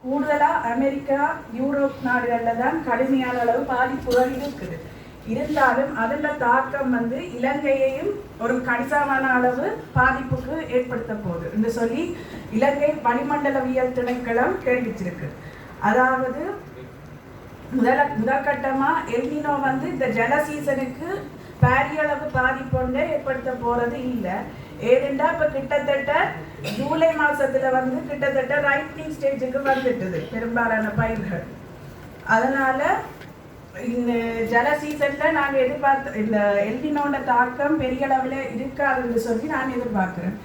கூடுதலாக America Europe நாடுகளில் தான் கடுமையான அளவு பாதிப்புகள் இருக்குது. இருந்தாலும் அதில் தாக்கம் இலங்கையையும் ஒரு கணிசமான அளவு பாதிப்புக்கு ஏற்படுத்த போகுது என்று சொல்லி இலங்கை வளிமண்டலவியல் திணைக்களம் தெரிவிச்சிருக்கு. அதாவது முதற்கட்டமாக எல்னினோ இந்த ஜல சீசனுக்கு பாரியளவு பாதிப்பு ஒன்றே ஏற்படுத்த போறது இல்லை. ஏனென்றா இப்போ கிட்டத்தட்ட ஜூலை மாசத்துல கிட்டத்தட்ட ரைட்டிங் ஸ்டேஜுக்கு வந்துட்டுது பெரும்பாலான பயிர்கள். அதனால இந்த ஜல சீசன்ல நாங்கள் எதிர்பார்த்த இந்த எல்னினோட தாக்கம் பெரிய அளவில் இருக்காதுன்னு சொல்லி நான் எதிர்பார்க்குறேன்.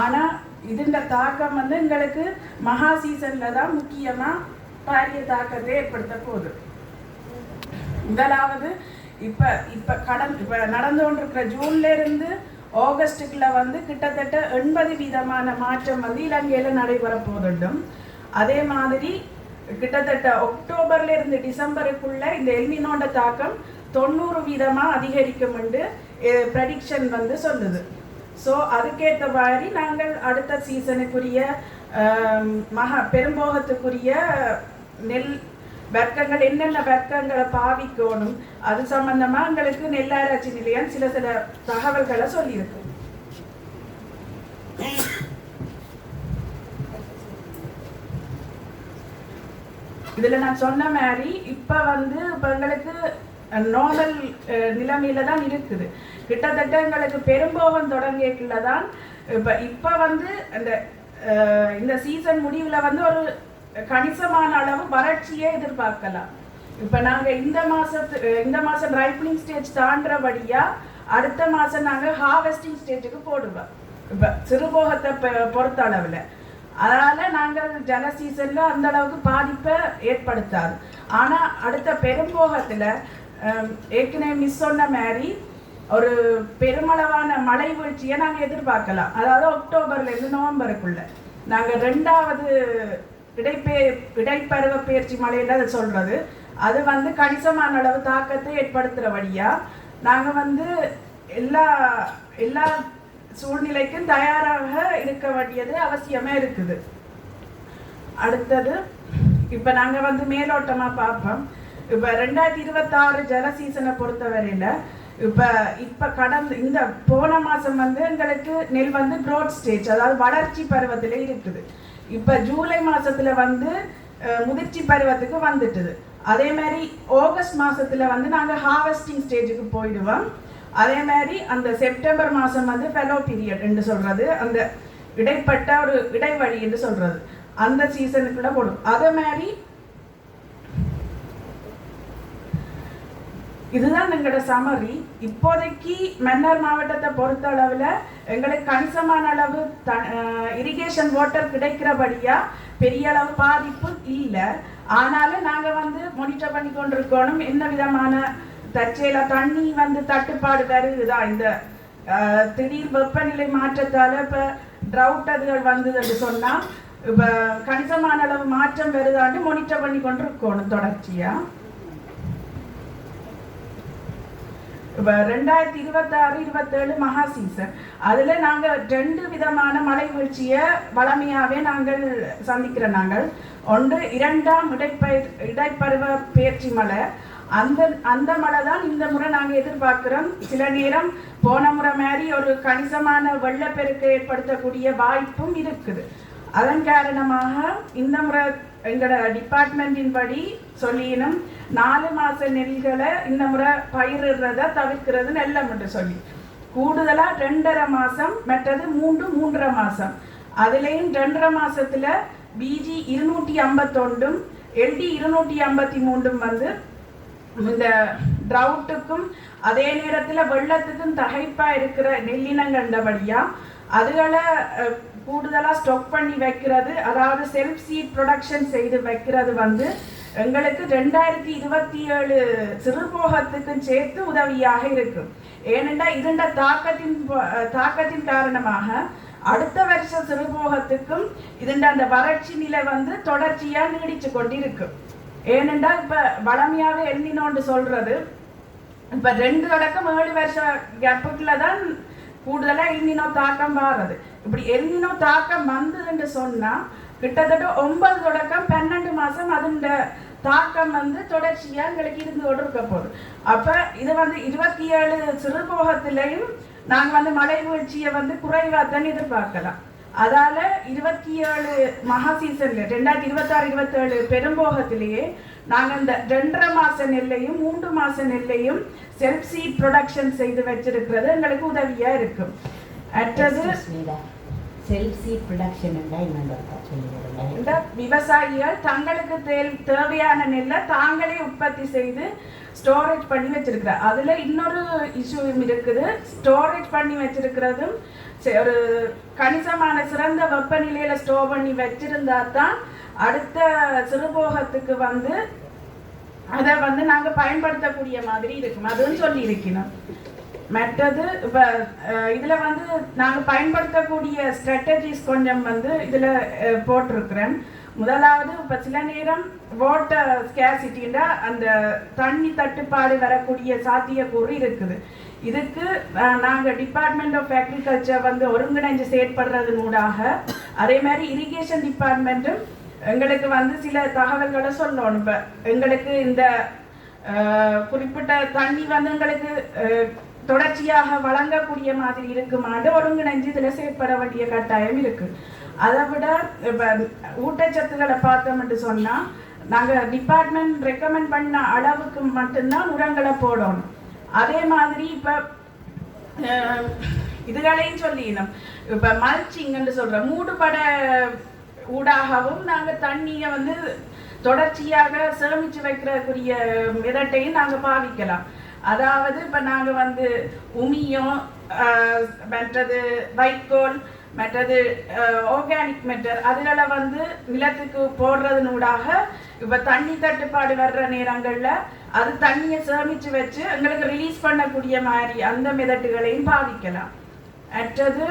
ஆனால் இதுன்ற தாக்கம் எங்களுக்கு மகா சீசன்ல தான் முக்கியமாக பாரிய தாக்கத்தை ஏற்படுத்த போகுது. முதலாவது இப்போ நடந்து கொண்டிருக்கிற ஜூன்ல இருந்து ஆகஸ்டுக்குள்ள கிட்டத்தட்ட 80% மாற்றம் இலங்கையில் நடைபெற போதுண்டும். அதே மாதிரி கிட்டத்தட்ட அக்டோபர்ல இருந்து டிசம்பருக்குள்ள இந்த எல்னினோட தாக்கம் 90% அதிகரிக்கும் என்று ப்ரெடிக்ஷன் சொல்லுது. ஸோ அதுக்கேற்ற மாதிரி நாங்கள் அடுத்த சீசனுக்குரிய பெரும்போகத்துக்குரிய நெல் வர்க்கங்கள் என்னென்ன வர்க்கங்களை பாவிக்கணும் அது சம்பந்தமா எங்களுக்கு நெல்லாராய்ச்சி நிலையம் சில தகவல்களை சொல்லியிருக்கு. இதுல நான் சொன்ன மாதிரி இப்ப எங்களுக்கு நார்மல் நிலைமையில தான் இருக்குது. கிட்டத்தட்ட எங்களுக்கு பெரும்போகம் தொடங்கியக்குள்ளதான் இப்ப அந்த இந்த சீசன் முடிவுல ஒரு கணிசமான அளவு வறட்சியே எதிர்பார்க்கலாம். இப்ப நாங்க இந்த மாசம் ரைப்பனிங் ஸ்டேஜ் தாண்டபடியா அடுத்த மாசம் நாங்க ஹார்வெஸ்டிங் ஸ்டேஜுக்கு போடுவோம். இப்ப சிறுபோகத்தை பொறுத்த அளவுல அதனால நாங்கள் ஜல சீசன்ல அந்த அளவுக்கு பாதிப்பை ஏற்படுத்தாது. ஆனா அடுத்த பெரும்போகத்துல ஏற்கனவே மிஸ் சொன்ன மாதிரி ஒரு பெருமளவான மழை வீழ்ச்சியை நாங்கள் எதிர்பார்க்கலாம். அதாவது அக்டோபர்ல இருந்து நவம்பருக்குள்ள நாங்க 2வது இடைப்பருவ பயிற்சி மழையில அதை சொல்றது. அது கணிசமான அளவு தாக்கத்தை ஏற்படுத்துறபடியா நாங்க எல்லா சூழ்நிலைக்கும் தயாராக இருக்க வேண்டியது அவசியமா இருக்குது. அடுத்தது இப்ப நாங்க மேலோட்டமா பார்ப்போம். இப்ப 2026 ஜல சீசனை பொறுத்தவரையில இப்ப கடந்த இந்த போன மாசம் எங்களுக்கு நெல் க்ரோத் ஸ்டேஜ், அதாவது வளர்ச்சி பருவத்துல இருக்குது. இப்ப ஜூலை மாசத்துல முதிர்ச்சி பருவத்துக்கு வந்துட்டுது. அதே மாதிரி ஆகஸ்ட் மாசத்துல நாங்க ஹார்வெஸ்டிங் ஸ்டேஜுக்கு போயிடுவோம். அதே மாதிரி அந்த செப்டம்பர் மாசம் ஃபெலோ பீரியட் என்று சொல்றது, அந்த இடைப்பட்ட ஒரு இடைவழி என்று சொல்றது, அந்த சீசனுக்குள்ள போடும். அதே மாதிரி இதுதான் எங்களோட சமரி. இப்போதைக்கு மன்னார் மாவட்டத்தை பொறுத்த அளவுல எங்களுக்கு கணிசமான அளவு இரிகேஷன் வாட்டர் கிடைக்கிறபடியா பெரிய அளவு பாதிப்பு இல்லை. ஆனாலும் நாங்க மானிட்டர் பண்ணி கொண்டிருக்கணும் என்ன விதமான தற்செயலா தண்ணி தட்டுப்பாடு வருதா, இந்த திடீர் வெப்பநிலை மாற்றத்தால இப்ப ட்ரவுட் அதுகள் வந்ததுன்னு சொன்னா இப்ப கணிசமான அளவு மாற்றம் வருதான்னு மானிட்டர் பண்ணி கொண்டிருக்கணும் தொடர்ச்சியா. இப்ப 2026-27 மகா சீசன் அதுல நாங்க 2 விதமான மழை வீழ்ச்சியை வளமையாவே நாங்கள் சந்திக்கிறோம். நாங்கள் ஒன்று 2ஆம் இடைப்பருவ பயிற்சி மழை. அந்த மழை தான் இந்த முறை நாங்க எதிர்பார்க்கிறோம். சில நேரம் போன முறை மாதிரி ஒரு கணிசமான வெள்ளப்பெருக்கை ஏற்படுத்தக்கூடிய வாய்ப்பும் இருக்குது. அதன் காரணமாக இந்த முறை எங்களோட டிபார்ட்மெண்டின் படி சொல்லினும் 4 மாச நெல்களை இந்த முறை பயிரிடுறத தவிர்க்கிறது நல்லம் என்று சொல்லி கூடுதலா 2.5 மாசம், மற்றது 3.5 மாசம். அதுலேயும் 2.5 மாசத்துல பிஜி 251 LD 253 இந்த ட்ரவுட்டுக்கும் அதே நேரத்துல வெள்ளத்துக்கும் தகைப்பா இருக்கிற நெல்லினங்கண்டபடியா அதுகளை கூடுதலா ஸ்டாக் பண்ணி வைக்கிறது, அதாவது செல்ஃப் சீட் ப்ரொடக்ஷன் செய்து வைக்கிறது எங்களுக்கு 2027 சிறுபோகத்துக்கும் சேர்த்து உதவியாக இருக்கும். ஏனென்றா இதன் தாக்கத்தின் காரணமாக அடுத்த வருஷ சிறுபோகத்துக்கும் இதன் அந்த வறட்சி நிலை தொடர்ச்சியா நீடிச்சு கொண்டிருக்கும். ஏனென்றா இப்ப வளமையாவே எல்னினோன்னு சொல்றது இப்ப 2-7 வருஷ கேப்புக்குள்ளதான் கூடுதலா எல்னினோ தாக்கம் வாரது. இப்படி எல்னினோ தாக்கம் வந்ததுன்னு சொன்னா கிட்டத்தட்ட 9 தொடக்கம் 12 மாதம் அதன் தாக்கம் வந்து தொடர்ச்சியாக எங்களுக்கு இருந்து கொண்டு இருக்க போகுது. அப்போ இது வந்து 27 சிறுபோகத்திலையும் நாங்கள் வந்து மழை வீழ்ச்சியை வந்து குறைவாக தான் எதிர்பார்க்கலாம். அதால் 27 மகா சீசன்ல 2026-27 பெரும்போகத்திலேயே நாங்கள் இந்த 2.5 மாத நெல்லையும் 3 மாத நெல்லையும் செல்ஃப் சீட் ப்ரொடக்ஷன் செய்து வச்சிருக்கிறது எங்களுக்கு உதவியாக இருக்கும். அடுத்தது செல்ஃப் சீட் ப்ரொடக்ஷன் இந்த விவசாயிகள் தங்களுக்கு தேவையான நெல்லை தாங்களே உற்பத்தி செய்து ஸ்டோரேஜ் பண்ணி வச்சிருக்கிறார். அதுல இன்னொரு இஷ்யூவும் இருக்குது. ஸ்டோரேஜ் பண்ணி வச்சிருக்கிறதும் ஒரு கணிசமான சிறந்த வெப்பநிலையில ஸ்டோர் பண்ணி வச்சிருந்தா தான் அடுத்த சிறுபோகத்துக்கு வந்து அதை வந்து நாங்கள் பயன்படுத்தக்கூடிய மாதிரி இருக்கும். அதுவும் சொல்லி இருக்கணும். மற்றது இப்போ இதில் வந்து நாங்கள் பயன்படுத்தக்கூடிய ஸ்ட்ராட்டஜிஸ் கொஞ்சம் வந்து இதில் போட்டிருக்கிறேன். முதலாவது இப்போ சில நேரம் வாட்டர் ஸ்கேசிட்டின்னா அந்த தண்ணி தட்டுப்பாடு வரக்கூடிய சாத்தியக்கூறு இருக்குது. இதுக்கு நாங்கள் டிபார்ட்மெண்ட் ஆஃப் அக்ரிகல்ச்சர் வந்து ஒருங்கிணைஞ்சு செயற்படுறதுனூடாக அதே மாதிரி இரிகேஷன் டிபார்ட்மெண்ட்டும் எங்களுக்கு வந்து சில தகவல்களை சொல்லணும். இப்போ எங்களுக்கு இந்த குறிப்பிட்ட தண்ணி வந்து எங்களுக்கு தொடர்ச்சியாக வழங்கக்கூடிய மாதிரி இருக்குமாண்டு ஒருங்கிணைஞ்சு இதில் செயற்பட வேண்டிய கட்டாயம் இருக்குது. அதை விட இப்போ ஊட்டச்சத்துக்களை பார்த்தோம்னு சொன்னால் நாங்கள் டிபார்ட்மெண்ட் ரெக்கமெண்ட் பண்ண அளவுக்கு மட்டும்தான் உரங்களை போடணும். அதே மாதிரி இப்போ இதுகளையும் சொல்லிடணும். இப்போ மல்ச்சிங்ன்னு சொல்கிற மூடுபட ஊடாகவும் நாங்கள் தண்ணியை வந்து தொடர்ச்சியாக சேமித்து வைக்கிறக்கூடிய விதட்டையும் நாங்கள் பாவிக்கலாம். அதாவது இப்போ நாங்கள் வந்து உமியம் மற்றது வைக்கோல் மற்றது ஆர்கானிக் மெட்டர் அதுகளை வந்து நிலத்துக்கு போடுறதுனூடாக இப்போ தண்ணி தட்டுப்பாடு வர்ற நேரங்களில் அது தண்ணியை சேமித்து வச்சு எங்களுக்கு ரிலீஸ் பண்ணக்கூடிய மாதிரி அந்த மெதட்டுகளையும் பாவிக்கலாம். மற்றது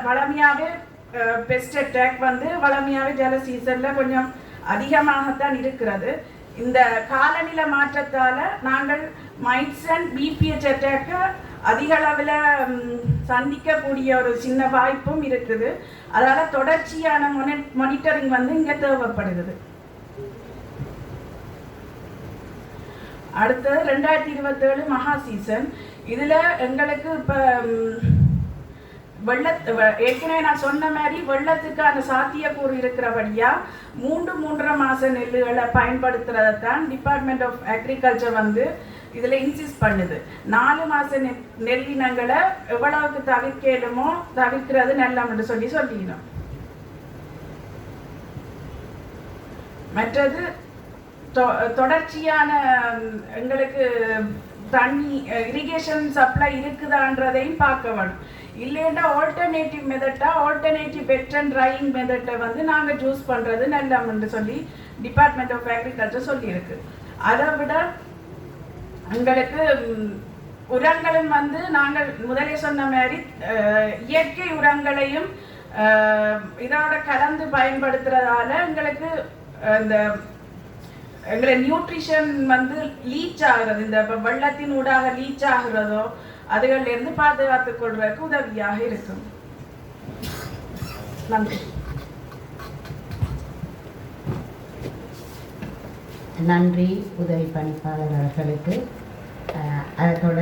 வளமையாகவே பெஸ்ட் அட்டாக் வந்து வளமையாகவே ஜல சீசனில் கொஞ்சம் அதிகமாகத்தான் இருக்கிறது. இந்த காலநிலை மாற்றத்தால் நாங்கள் மைட்ஸ் அண்ட் பிபிஹெச் அட்டாக்கை அதிக அளவில் சந்திக்கக்கூடிய ஒரு சின்ன வாய்ப்பும் இருக்குது. அதனால் தொடர்ச்சியான மானிட்டரிங் வந்து இங்கே தேவைப்படுகிறது. அடுத்தது 2027 மகா சீசன். இதில் எங்களுக்கு இப்போ ஏற்கனவே நான் சொன்ன மாதிரி வெள்ளத்துக்கான சாத்தியக்கூறு இருக்கிறபடியா 3-3.5 மாத நெல்லுகளை பயன்படுத்துறதான் டிபார்ட்மெண்ட் ஆஃப் அக்ரிகல்ச்சர் வந்து இதில் இன்சிஸ்ட் பண்ணுது. 4 மாத நெல்லினங்களை எவ்வளவுக்கு தவிர்க்கலுமோ தவிர்க்கிறது நல்லம்னு சொல்லிடணும். மற்றது தொடர்ச்சியான எங்களுக்கு தண்ணி இரிகேஷன் சப்ளை இருக்குதான்றதையும் பார்க்க வேணும். இல்லைன்னா ஆல்டர்னேட்டிவ் மெத்தட்டா ஆல்டர்னேட்டிவ் வெட் அண்ட் ட்ரையிங் மெத்தட்டை வந்து நாங்கள் சூஸ் பண்ணுறது நல்லம்னு சொல்லி டிபார்ட்மெண்ட் ஆஃப் அக்ரிகல்ச்சர் சொல்லியிருக்கு. அதை விட எங்களுக்கு உரங்களும் வந்து நாங்கள் முதலே சொன்ன மாதிரி இயற்கை உரங்களையும் இதோட கலந்து பயன்படுத்துறதால எங்களுக்கு இந்த எங்களை நியூட்ரிஷன் வந்து லீச் ஆகுறது, இந்த வெள்ளத்தின் ஊடாக லீச் ஆகுறதோ அதுகளிலிருந்து பாதுகாத்துக் கொள்வதற்கு உதவியாக இருக்கும். நன்றி. நன்றி உதவி பணிப்பாளர் அவர்களுக்கு. அதை தொடர்ந்து